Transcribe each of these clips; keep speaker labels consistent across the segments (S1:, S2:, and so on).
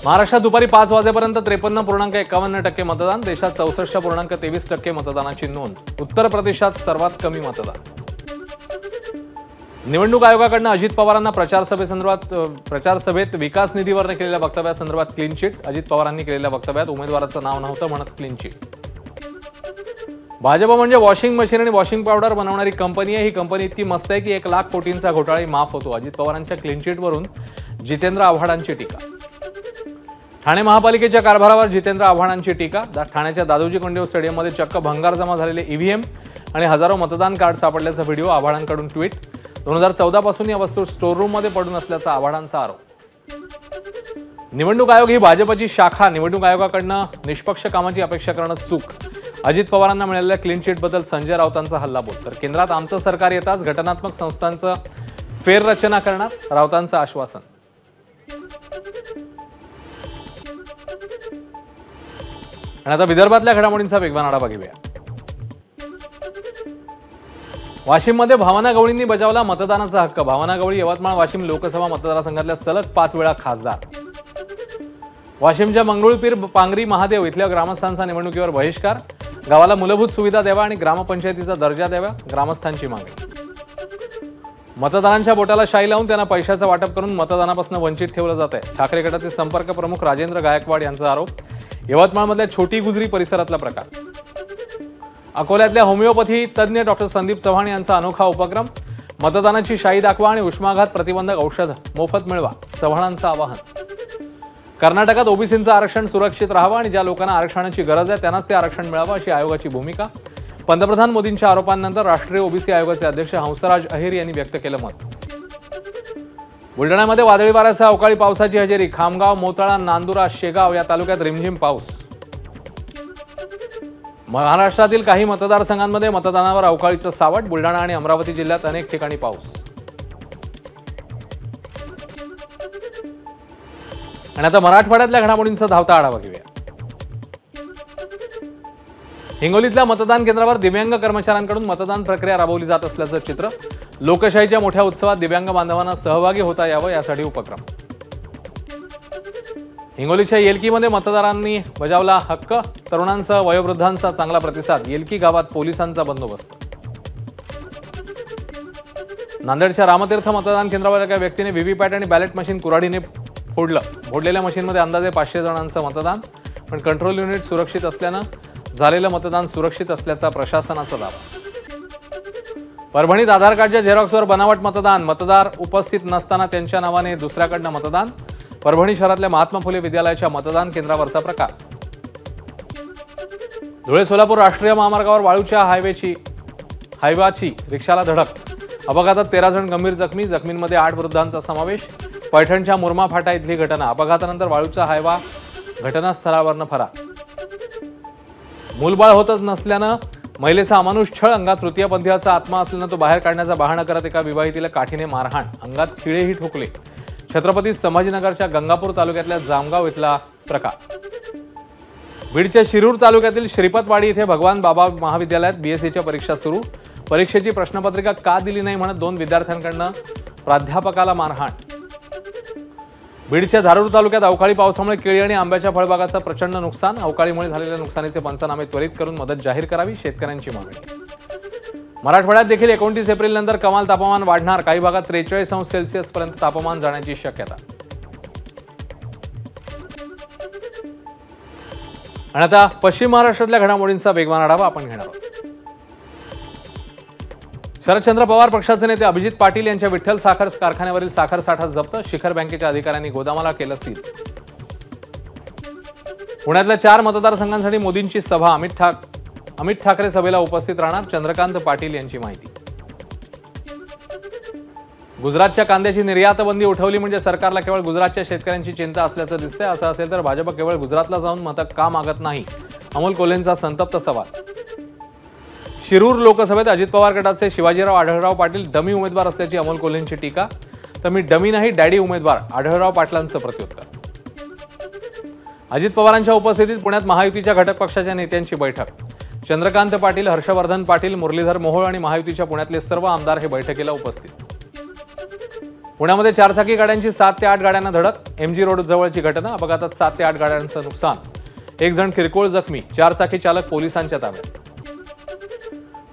S1: महाराष्ट्रात दुपारी 5 वाजेपर्यंत 53.51% मतदान, देशात 64.23% मतदानाची नोंद। उत्तर प्रदेशात सर्वात कमी मतदान। निवडणूक आयोगाकडून अजित पवारांना प्रचार सभेत विकास निधीवर केलेल्या वक्तव्यासंदर्भात क्लीन चिट। अजित पवारांनी केलेल्या वक्तव्यात उमेदवाराचं नाव नव्हतं म्हणत क्लीन चिट। भाजप म्हणजे वॉशिंग मशीन आणि वॉशिंग पावडर बनवणारी कंपनी आहे। ही कंपनी इतकी मस्त आहे की 1 लाख कोटींचा घोटाळा माफ होतो। अजित पवारांच्या क्लीन चिटवरून जितेंद्र आव्हाडांची टीका। ठाणे महापालिकेच्या कारभारावर जितेंद्र आव्हाडांची टीका। ठाण्याच्या दादोजी कोंडदेव स्टेडियममध्ये चक्क भंगार जमा झालेले ईव्हीएम आणि हजारो मतदान कार्ड सापडल्याचा व्हिडिओ। आव्हाडांकडून ट्विट। 2014 पासून या वस्तू स्टोर रूम मध्ये पडून असल्याचा आव्हाडांचा आरोप। निवडणूक आयोग ही भाजपची शाखा। निवडणूक आयोगाकडून निष्पक्ष कामाची अपेक्षा करणं चूक। अजित पवारांना मिळालेल्या क्लीन चिटबद्दल संजय राऊतांचा हल्लाबोल। तर केंद्रात आमचं सरकार येताच घटनात्मक संस्थांचं फेररचना करणार, राऊतांचं आश्वासन। आणि आता विदर्भातल्या घडामोडींचा वेगवान आढावा घेऊया। वाशिममध्ये भावना गवळींनी बजावला मतदानाचा हक्क। भावना गवळी यवतमाळ वाशिम लोकसभा मतदारसंघातल्या सलग 5 वेळा खासदार। वाशिमच्या मंगरुळपीर पांगरी महादेव इथल्या ग्रामस्थांचा निवडणुकीवर बहिष्कार। गावाला मूलभूत सुविधा द्यावा आणि ग्रामपंचायतीचा दर्जा द्यावा, ग्रामस्थांची मागणी। मतदारांच्या बोटाला शाई लावून त्यांना पैशाचं वाटप करून मतदानापासून वंचित ठेवलं जात आहे। ठाकरे गटाचे संपर्क प्रमुख राजेंद्र गायकवाड यांचा आरोप। यवतमाळमधल्या छोटी गुजरी परिसरातला प्रकार। अकोल्यातल्या होमिओपॅथी तज्ज्ञ डॉक्टर संदीप चव्हाण यांचा अनोखा उपक्रम। मतदानाची शाई दाखवा आणि उष्माघात प्रतिबंधक औषध मोफत मिळवा, चव्हाणांचं आवाहन। कर्नाटकात ओबीसींचं आरक्षण सुरक्षित राहावं आणि ज्या लोकांना आरक्षणाची गरज आहे त्यांनाच ते आरक्षण मिळावं अशी आयोगाची भूमिका। पंतप्रधान मोदींच्या आरोपांनंतर राष्ट्रीय ओबीसी आयोगाचे अध्यक्ष हंसराज अहिर यांनी व्यक्त केलं मत। बुलढाण्यामध्ये वादळी वाऱ्यासह अवकाळी पावसाची हजेरी। खामगाव, मोताळा, नांदुरा, शेगाव या तालुक्यात रिमझिम पाऊस। महाराष्ट्रातील काही मतदारसंघांमध्ये मतदानावर अवकाळीचं सावट। बुलढाणा आणि अमरावती जिल्ह्यात अनेक ठिकाणी पाऊस। आणि आता मराठवाड्यातल्या घडामोडींचा धावता आढावा घेऊया। हिंगोलीतल्या मतदान केंद्रावर दिव्यांग कर्मचाऱ्यांकडून मतदान प्रक्रिया राबवली जात असल्याचं चित्र। लोकशाहीच्या मोठ्या उत्सवात दिव्यांग बांधवांना सहभागी होता यावं यासाठी उपक्रम। हिंगोलीच्या येलकीमध्ये मतदारांनी बजावला हक्क। तरुणांसह वयोवृद्धांचा चांगला प्रतिसाद। येलकी गावात पोलिसांचा बंदोबस्त। नांदेडच्या रामतीर्थ मतदान केंद्रावर एका व्यक्तीने व्हीव्हीपॅट आणि बॅलेट मशीन कुऱ्हाडीने फोडलं। फोडलेल्या मशीनमध्ये अंदाजे 500 जणांचं मतदान, पण कंट्रोल युनिट सुरक्षित असल्यानं झालेलं मतदान सुरक्षित असल्याचा प्रशासनाचा दावा। परभणीत आधार कार्डच्या झेरॉक्सवर बनावट मतदान। मतदार उपस्थित नसताना त्यांच्या नावाने दुसऱ्याकडनं मतदान। परभणी शहरातल्या महात्मा फुले विद्यालयाच्या मतदान केंद्रावरचा प्रकार। धुळे सोलापूर राष्ट्रीय महामार्गावर वाळूच्या हायवाची रिक्षाला धडक। अपघातात 13 जण गंभीर जखमी। जखमींमध्ये 8 वृद्धांचा समावेश। पैठणच्या मुरमा फाटा इथली घटना। अपघातानंतर वाळूचा हायवा घटनास्थळावरनं फरार। मूलबाळ होतच नसल्यानं महिलेचा अमानुष छळ। अंगात तृतीयपंथीयाचा आत्मा असल्यानं तो बाहेर काढण्याचा बहाणा करत एका विवाहितेला काठीने मारहाण। अंगात खिळेही ठोकले। छत्रपती संभाजीनगरच्या गंगापूर तालुक्यातल्या जामगाव इथला प्रकार। बीडच्या शिरूर तालुक्यातील श्रीपतवाडी इथे भगवान बाबा महाविद्यालयात बीएससीच्या परीक्षा सुरू। परीक्षेची प्रश्नपत्रिका का दिली नाही म्हणत 2 विद्यार्थ्यांकडून प्राध्यापकाला मारहाण। बीडच्या धारूर तालुक्यात अवकाळी पावसामुळे केळी आणि आंब्याच्या फळबागाचं प्रचंड नुकसान। अवकाळीमुळे झालेल्या नुकसानीचे पंचनामे त्वरित करून मदत जाहीर करावी, शेतकऱ्यांची मागणी। मराठवाड्यात देखील 29 एप्रिल नंतर कमाल तापमान वाढणार। काही भागात 43 अंश सेल्सिअस पर्यंत तापमान जाण्याची शक्यता। आणि आता पश्चिम महाराष्ट्रातल्या घडामोडींचा वेगवान आढावा आपण घेणार आहोत। शरदचंद्र पवार पक्षाचे नेते अभिजित पाटील यांच्या विठ्ठल साखर कारखान्यावरील साखर साठा जप्त। शिखर बँकेच्या अधिकाऱ्यांनी गोदामाला केलं सील। पुण्यातल्या 4 मतदारसंघांसाठी मोदींची सभा। अमित ठाकरे सभेला उपस्थित राहणार, चंद्रकांत पाटील यांची माहिती। गुजरातच्या कांद्याची निर्यात बंदी उठवली म्हणजे सरकारला केवळ गुजरातच्या शेतकऱ्यांची चिंता असल्याचं दिसतंय। असं असेल तर भाजप केवळ गुजरातला जाऊन मतं का मागत नाही, अमोल कोल्हेंचा संतप्त सवाल। शिरूर लोकसभेत अजित पवार गटाचे शिवाजीराव आढळराव पाटील डमी उमेदवार असल्याची अमोल कोल्हेंची टीका। तर मी डमी नाही डॅडी उमेदवार, आढळराव पाटलांचं प्रत्युत्तर। अजित पवारांच्या उपस्थितीत पुण्यात महायुतीच्या घटक पक्षाच्या नेत्यांची बैठक। चंद्रकांत पाटील, हर्षवर्धन पाटील, मुरलीधर मोहोळ आणि महायुतीच्या पुण्यातले सर्व आमदार हे बैठकीला उपस्थित। पुण्यामध्ये चारचाकी गाड्यांची 7 ते 8 गाड्यांना धडक, MG रोड जवळची घटना. अपघातात 7 ते 8 गाड्यांचं नुकसान, 1 जण किरकोळ जखमी, चारचाकी चालक पोलिसांच्या ताब्यात.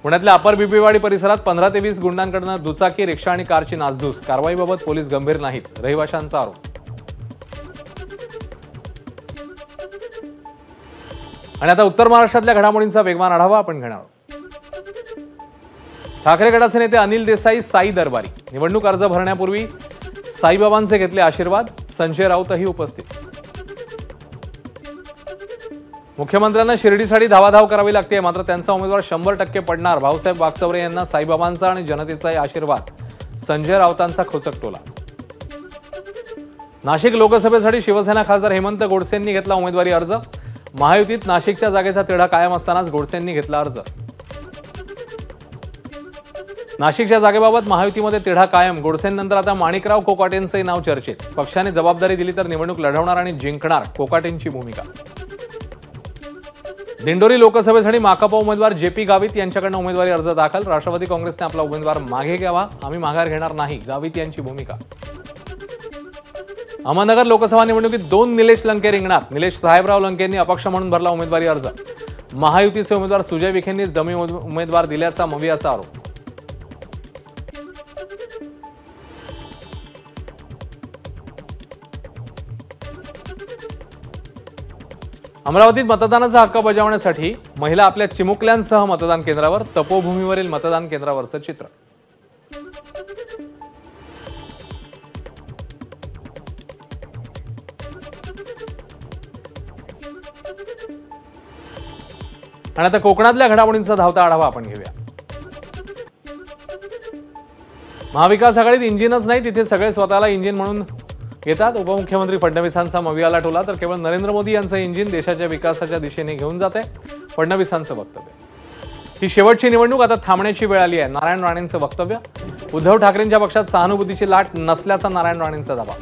S1: पुण्यातल्या अपर बिबीवाडी परिसरात 15 ते 20 गुंडांकडून दुचाकी, रिक्षा आणि कारची नासधूस. कारवाईबाबत पोलीस गंभीर नाहीत, रहिवाशांचा आरोप. आणि आता उत्तर महाराष्ट्रातल्या घडामोडींचा वेगवान आढावा आपण घेणार आहोत. ठाकरे गटाचे नेते अनिल देसाई साई दरबारी. निवडणूक अर्ज भरण्यापूर्वी साईबाबांचे घेतले आशीर्वाद. संजय राऊतही उपस्थित. मुख्यमंत्र्यांना शिर्डीसाठी धावाधाव करावी लागते, मात्र त्यांचा उमेदवार 100% पडणार. भाऊसाहेब वागचौरे यांना साईबाबांचा आणि जनतेचाही आशीर्वाद. संजय राऊतांचा खोचक टोला. नाशिक लोकसभेसाठी शिवसेना खासदार हेमंत गोडसेंनी घेतला उमेदवारी अर्ज. महायुतीत नाशिकच्या जागेचा तिढा कायम असतानाच गोडसेंनी घेतला अर्ज. नाशिकच्या जागेबाबत महायुतीमध्ये तिढा कायम. गोडसेंनंतर आता माणिकराव कोकाटेंचे नाव चर्चेत. पक्षाने जबाबदारी दिली तर निवडणूक लढवणार आणि जिंकणार, कोकाटेंची भूमिका. दिंडोरी लोकसभेसाठी माकप उमेदवार JP गावित यांच्याकडून उमेदवारी अर्ज दाखल. राष्ट्रवादी काँग्रेसने आपला उमेदवार मागे घ्यावा, आम्ही माघार घेणार नाही, गावित यांची भूमिका. अहमदनगर लोकसभा निवडणुकीत 2 निलेश लंके रिंगणात. निलेश साहेबराव लंकेंनी अपक्ष म्हणून भरला उमेदवारी अर्ज. महायुतीचे उमेदवार सुजय विखेंनीच डमी उमेदवार दिल्याचा मवियाचा आरोप. अमरावतीत मतदानाचा हक्क बजावण्यासाठी महिला आपल्या चिमुकल्यांसह मतदान केंद्रावर. तपोभूमीवरील मतदान केंद्रावरचं चित्र. आणि आता कोकणातल्या घडामोडींचा धावता आढावा आपण घेऊया. महाविकास आघाडीत इंजिनच नाही, तिथे सगळे स्वतःला इंजिन म्हणून घेतात. उपमुख्यमंत्री फडणवीसांचा मवियाला टोला, तर केवळ नरेंद्र मोदी यांचं इंजिन देशाच्या विकासाच्या दिशेने घेऊन जाते, फडणवीसांचं वक्तव्य. ही शेवटची निवडणूक, आता थांबण्याची वेळ आली आहे, नारायण राणेंचं वक्तव्य. उद्धव ठाकरेंच्या पक्षात सहानुभूतीची लाट नसल्याचा नारायण राणेंचा दावा.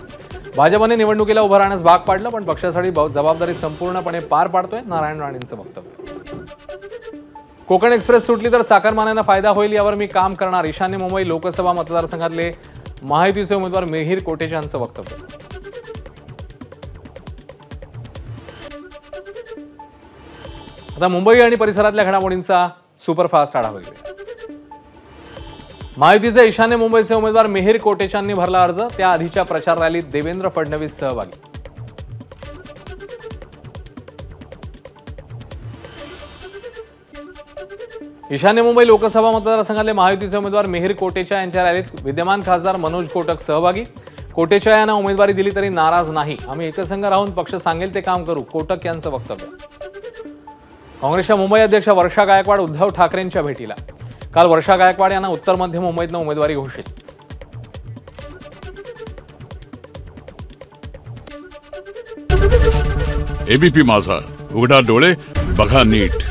S1: भाजपने निवडणुकीला उभं राहण्यास भाग पाडलं, पण पक्षासाठी जबाबदारी संपूर्णपणे पार पाडतोय, नारायण राणेंचं वक्तव्य. कोकण एक्सप्रेस सुटली तर चाकरमान्यांना फायदा होईल, यावर मी काम करणार. ईशान्य मुंबई लोकसभा मतदारसंघातले महायुतीचे उमेदवार मिहिर कोटेचांचं वक्तव्य. आता मुंबई आणि परिसरातल्या घडामोडींचा सुपरफास्ट आढावा घेऊया. महायुतीचे ईशान्य मुंबईचे उमेदवार मिहिर कोटेचांनी भरला अर्ज. त्याआधीच्या प्रचार रॅलीत देवेंद्र फडणवीस सहभागी. ईशान्य मुंबई लोकसभा मतदारसंघातले महायुतीचे उमेदवार मिहिर कोटेचा यांच्या रॅलीत विद्यमान खासदार मनोज कोटक सहभागी. कोटेचा यांना उमेदवारी दिली तरी नाराज नाही, आम्ही एकसंघ राहून पक्ष सांगेल ते काम करू, कोटक यांचं वक्तव्य. काँग्रेसच्या मुंबई अध्यक्ष वर्षा गायकवाड उद्धव ठाकरेंच्या भेटीला. काल वर्षा गायकवाड यांना उत्तर मध्य मुंबईतनं उमेदवारी घोषित.
S2: ABP माझा, उघडा डोळे बघा नीट.